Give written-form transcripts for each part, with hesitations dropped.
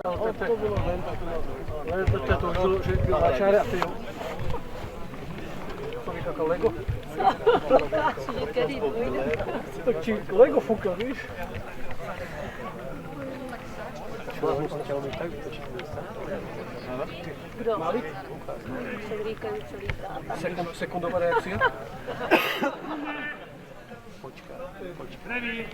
To bylo ven, ale to už bylo, že byl na čáre a ty jo. To říká Lego. Tak či Lego fúka, víš? Člověk musí chtěl mít tak vytočit. Kdo? Malik? Však říkají, co líká. Sekundová reakcia? Počkaj. Ready?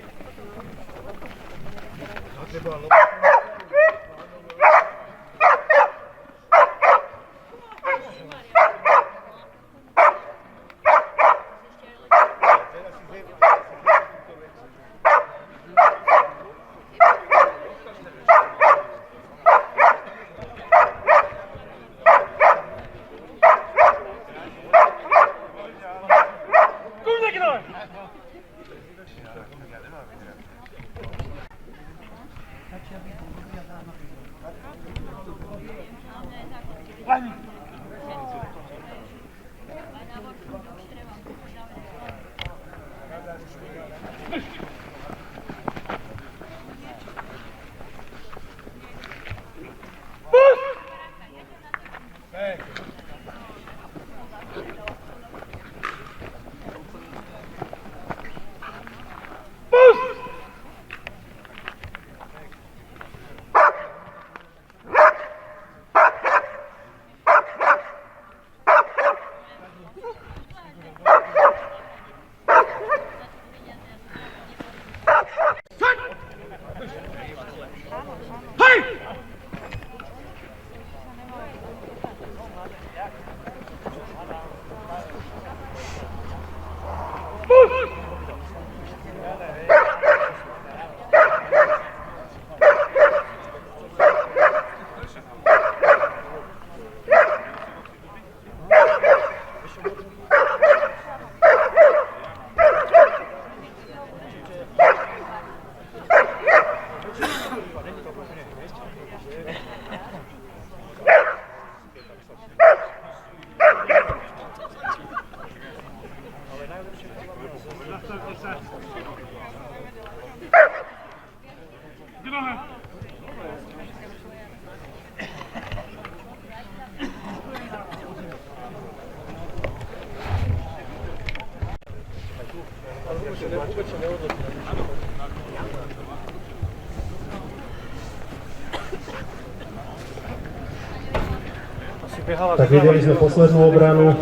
Tak videli sme poslednú obranu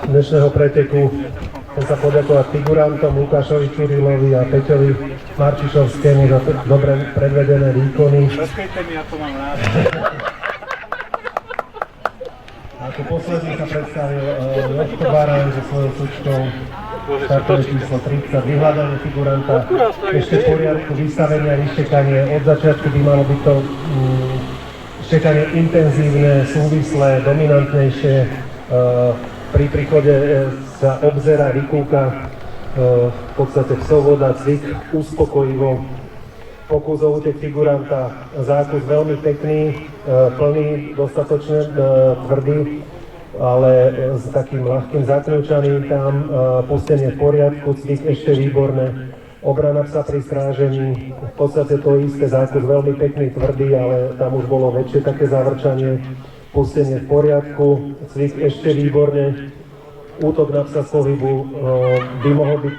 dnešného preteku. Chcem sa poďakovať figurantom Lukášovi Čurilovi a Peťovi Marčišovskému za dobre predvedené výkony. Rozkejte mi, ako mám rád. Ako posledný sa predstavil Jožko Barán so svojou súčkou. Štartové číslo 30, vyhľadanie figuranta, ešte v poriadku, vystavenie a vyštekanie. Od začiatku by malo byť to štekanie intenzívne, súvislé, dominantnejšie. Pri príchode sa obzera, vykúka, v podstate psovoda, cvik uspokojivo. Pokus o útek figuranta, zákus veľmi pekný, plný, dostatočne tvrdý, ale s takým ľahkým zakľúčaním tam, pustenie v poriadku, cvik ešte výborné. Obrana psa pri strážení, v podstate to isté, zákus veľmi pekný, tvrdý, ale tam už bolo väčšie také zavrčanie. Pustenie v poriadku, cvik ešte výborne. Útok na psa z pohybu by mohol byť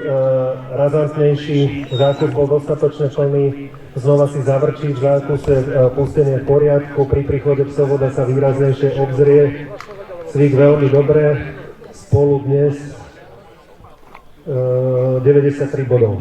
razantnejší, zákus bol dostatočne plný, znova si zavrčiť v zákuse, pustenie v poriadku, pri príchode psovoda sa výraznejšie obzrie. Cvik veľmi dobre, spolu dnes 93 bodov.